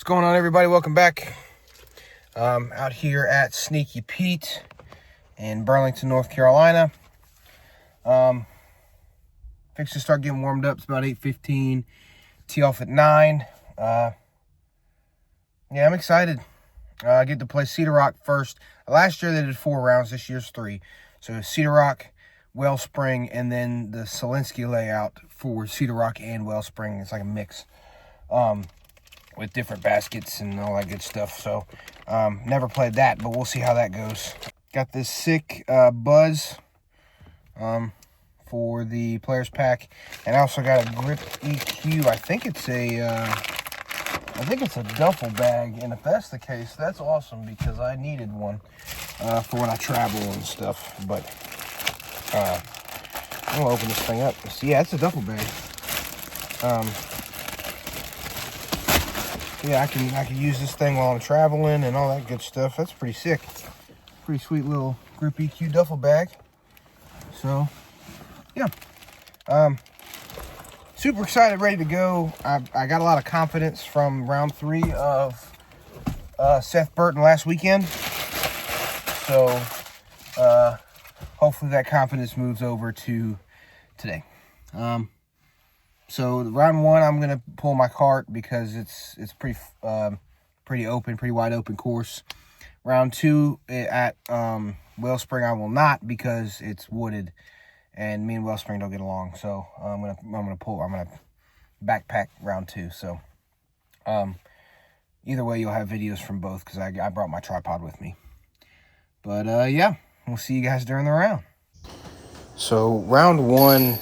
Going on, everybody? Welcome back. Out here at Sneeky Pete in Burlington, North Carolina. Fixed to start getting warmed up. It's about 8:15. Tee off at 9. Yeah, I'm excited. I get to play Cedar Rock first. Last year they did 4 rounds. This year's 3. So Cedar Rock, Wellspring, and then the Sneeky layout for Cedar Rock and Wellspring. It's like a mix. With different baskets and all that good stuff. So, never played that, but we'll see how that goes. Got this sick Buzz for the Players Pack, and I also got a Grip EQ. I think it's a duffel bag, and if that's the case, that's awesome because I needed one for when I travel and stuff. But I'm gonna open this thing up. Yeah, it's a duffel bag. Yeah, I can use this thing while I'm traveling and all that good stuff. That's pretty sick. Pretty sweet little Grip EQ duffel bag. So, yeah. Super excited, ready to go. I got a lot of confidence from round 3 of Seth Burton last weekend. So, hopefully that confidence moves over to today. So round 1, I'm gonna pull my cart because it's pretty open, pretty wide open course. Round 2 at Wellspring, I will not because it's wooded, and me and Wellspring don't get along. So I'm gonna backpack round 2. So either way, you'll have videos from both because I brought my tripod with me. But yeah, we'll see you guys during the round. So round 1.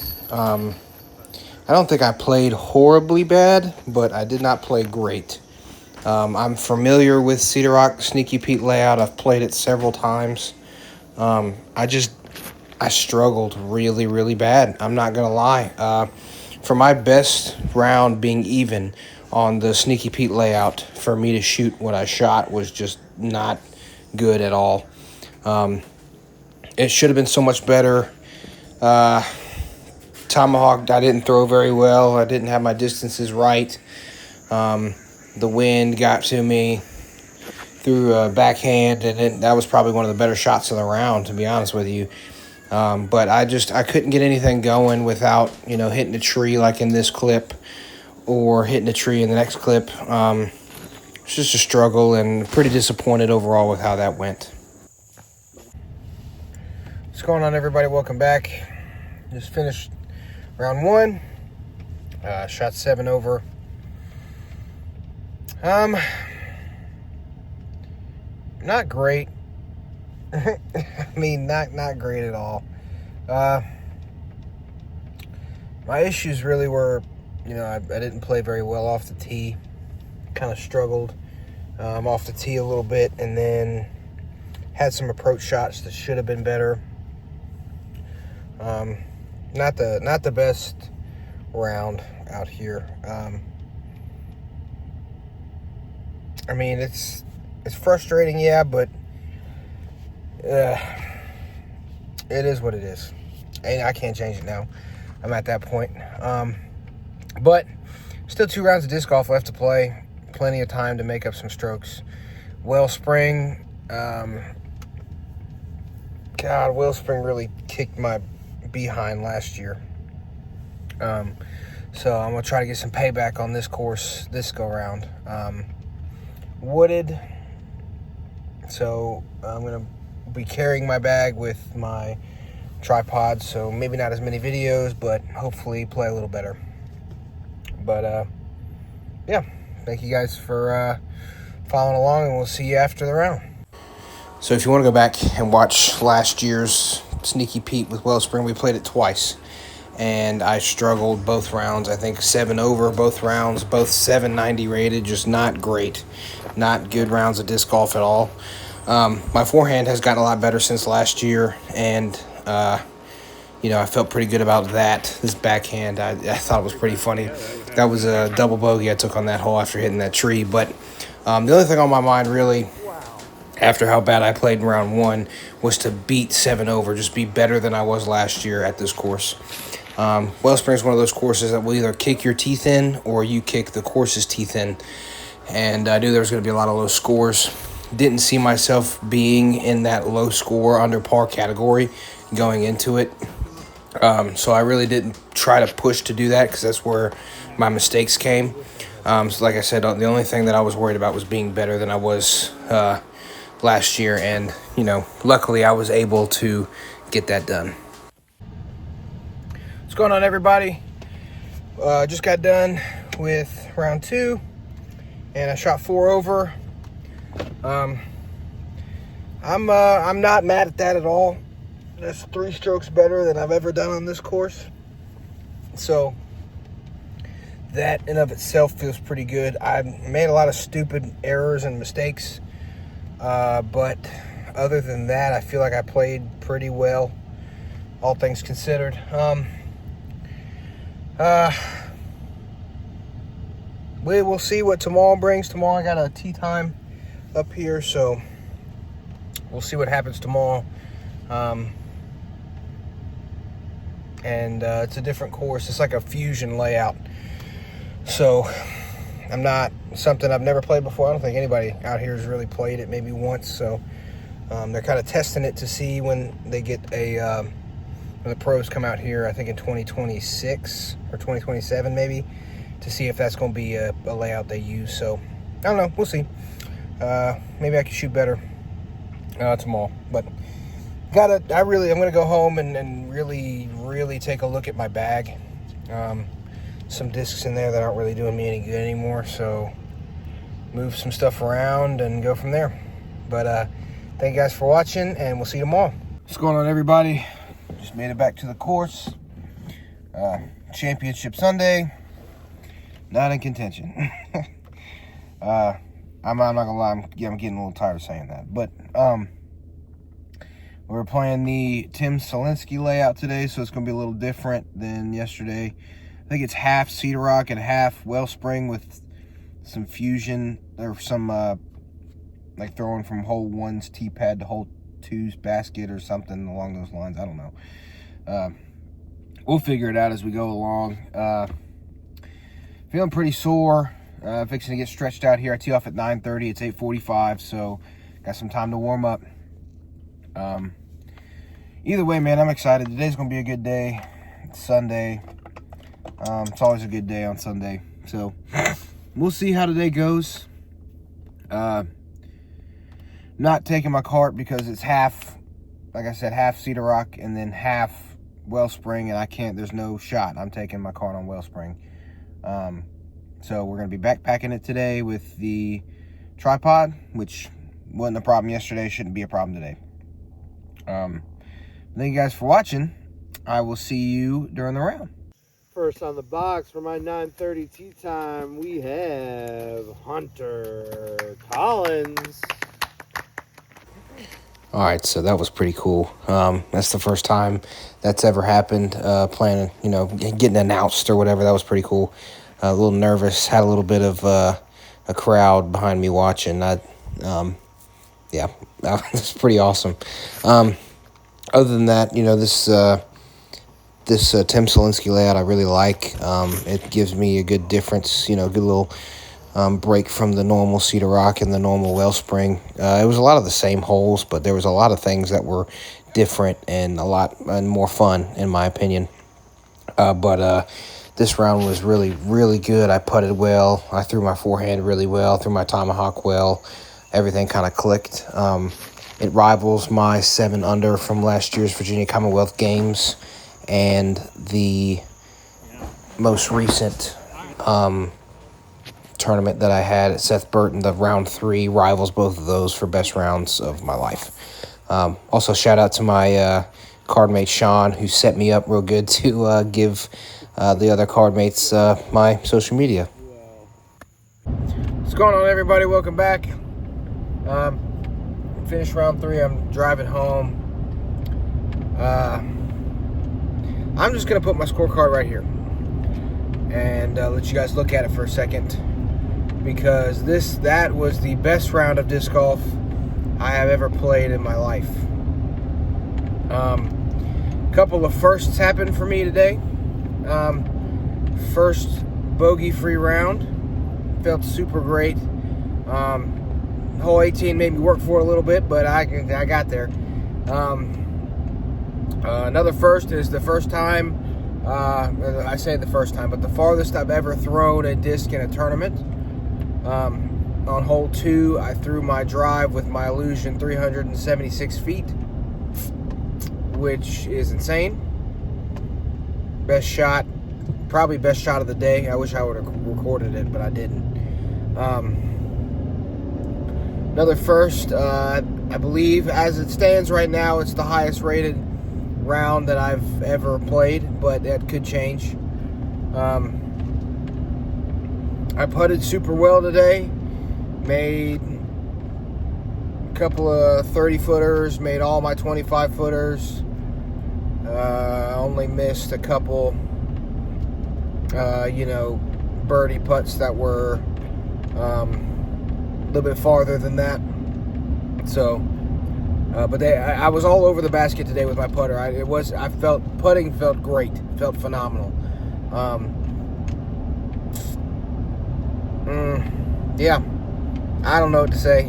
I don't think I played horribly bad, but I did not play great. I'm familiar with Cedar Rock Sneeky Pete layout. I've played it several times. I struggled really, really bad. I'm not going to lie. For my best round being even on the Sneeky Pete layout, for me to shoot what I shot was just not good at all. It should have been so much better. Tomahawk, I didn't throw very well. I didn't have my distances right. The wind got to me through a backhand, and that was probably one of the better shots of the round, to be honest with you. But I couldn't get anything going without, hitting a tree like in this clip or hitting a tree in the next clip. It's just a struggle and pretty disappointed overall with how that went. What's going on, everybody? Welcome back. Just finished round 1, shot 7 over. Not great. I mean, not great at all. My issues really were, I didn't play very well off the tee. Kind of struggled off the tee a little bit, and then had some approach shots that should have been better. Not the best round out here. I mean, it's frustrating, yeah, but it is what it is. And I can't change it now. I'm at that point. But still 2 rounds of disc golf left to play. Plenty of time to make up some strokes. Wellspring, Wellspring really kicked my behind last year. So I'm gonna try to get some payback on this course this go round. Wooded, so I'm gonna be carrying my bag with my tripod, so maybe not as many videos, but hopefully play a little better. But yeah, thank you guys for following along, and we'll see you after the round. So if you want to go back and watch last year's Sneeky Pete with Wellspring, we played it twice, and I struggled both rounds. I think 7 over both rounds, both 790 rated, just not great. Not good rounds of disc golf at all. My forehand has gotten a lot better since last year, and I felt pretty good about that. This backhand, I thought it was pretty funny. That was a double bogey I took on that hole after hitting that tree. But the other thing on my mind, really, after how bad I played in round 1, was to beat 7 over, just be better than I was last year at this course. Wellspring is one of those courses that will either kick your teeth in or you kick the course's teeth in. and I knew there was going to be a lot of low scores. Didn't see myself being in that low score under par category going into it. So I really didn't try to push to do that because that's where my mistakes came. So like I said, the only thing that I was worried about was being better than I was last year. And, luckily I was able to get that done. What's going on, everybody? Just got done with round 2, and I shot 4 over. I'm not mad at that at all. That's 3 strokes better than I've ever done on this course. So that in of itself feels pretty good. I made a lot of stupid errors and mistakes, but other than that, I feel like I played pretty well, all things considered. We'll see what tomorrow brings. Tomorrow I got a tee time up here, so we'll see what happens tomorrow. And it's a different course. It's like a fusion layout. So something I've never played before. I don't think anybody out here has really played it, maybe once. So they're kind of testing it to see when they get when the pros come out here, I think in 2026 or 2027 maybe, to see if that's going to be a layout they use. So I don't know. We'll see. Maybe I can shoot better tomorrow. But I'm going to go home and really take a look at my bag. Some discs in there that aren't really doing me any good anymore. So move some stuff around and go from there. But thank you guys for watching, and we'll see you tomorrow. What's going on, everybody? Just made it back to the course. Championship Sunday. Not in contention. I'm not gonna lie, I'm getting a little tired of saying that. But we're playing the Tim Selinsky layout today, so it's gonna be a little different than yesterday. I think it's half Cedar Rock and half Wellspring with some fusion or some like throwing from hole 1's tee pad to hole 2's basket or something along those lines. I don't know. We'll figure it out as we go along. Feeling pretty sore. Fixing to get stretched out here. I tee off at 9:30. It's 8:45, so got some time to warm up. Either way, man, I'm excited. Today's going to be a good day. It's Sunday. It's always a good day on Sunday. So we'll see how today goes. Not taking my cart because it's half, like I said, half Cedar Rock and then half Wellspring, and there's no shot. I'm taking my cart on Wellspring. So we're going to be backpacking it today with the tripod, which wasn't a problem yesterday, shouldn't be a problem today. Thank you guys for watching. I will see you during the round. First on the box for my 9:30 tee time, we have Hunter Collins. All right, so that was pretty cool. That's the first time that's ever happened, playing, getting announced or whatever. That was pretty cool. A little nervous, had a little bit of a crowd behind me watching. Yeah, that was pretty awesome. Other than that, this Tim Selinsky layout I really like. It gives me a good difference, good little break from the normal Cedar Rock and the normal Wellspring. It was a lot of the same holes, but there was a lot of things that were different and a lot more fun, in my opinion. But this round was really, really good. I putted well. I threw my forehand really well, threw my tomahawk well. Everything kind of clicked. It rivals my 7 under from last year's Virginia Commonwealth Games, and the most recent tournament that I had at Seth Burton, the round 3, rivals both of those for best rounds of my life. Also, shout out to my card mate Sean, who set me up real good to give the other card mates my social media. What's going on, everybody? Welcome back. Finished round 3. I'm driving home. I'm just going to put my scorecard right here and let you guys look at it for a second, because that was the best round of disc golf I have ever played in my life. Couple of firsts happened for me today. First bogey-free round. Felt super great. Hole 18 made me work for it a little bit, but I got there. Another first is the first time, I say the first time, but the farthest I've ever thrown a disc in a tournament. On hole 2, I threw my drive with my Illusion 376 feet, which is insane. Best shot, probably best shot of the day. I wish I would have recorded it, but I didn't. Another first, I believe, as it stands right now, it's the highest rated round that I've ever played, but that could change. I putted super well today. Made a couple of 30-footers, made all my 25-footers. Only missed a couple, birdie putts that were a little bit farther than that. So, but I was all over the basket today with my putter. Putting felt great, felt phenomenal. Yeah, I don't know what to say.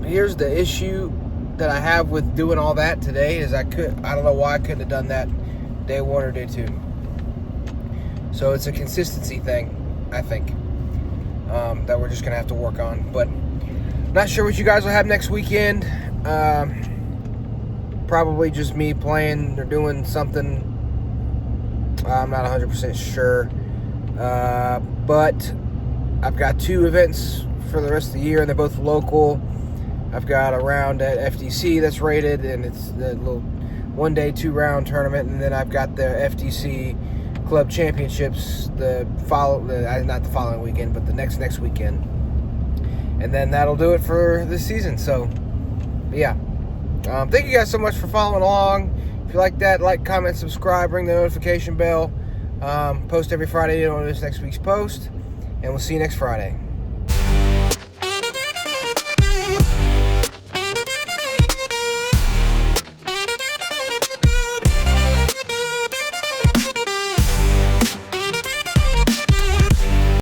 Here's the issue that I have with doing all that today is I don't know why I couldn't have done that day 1 or day 2. So it's a consistency thing, I think, that we're just gonna have to work on. But not sure what you guys will have next weekend. Probably just me playing or doing something. I'm not 100% sure, but I've got 2 events for the rest of the year, and they're both local. I've got a round at FTC that's rated, and it's the little 1-day, 2-round tournament, and then I've got the FTC Club Championships not the following weekend, but the next weekend, and then that'll do it for this season. So, yeah, thank you guys so much for following along. If you like that, like, comment, subscribe, ring the notification bell. Post every Friday. You don't miss next week's post, and we'll see you next Friday.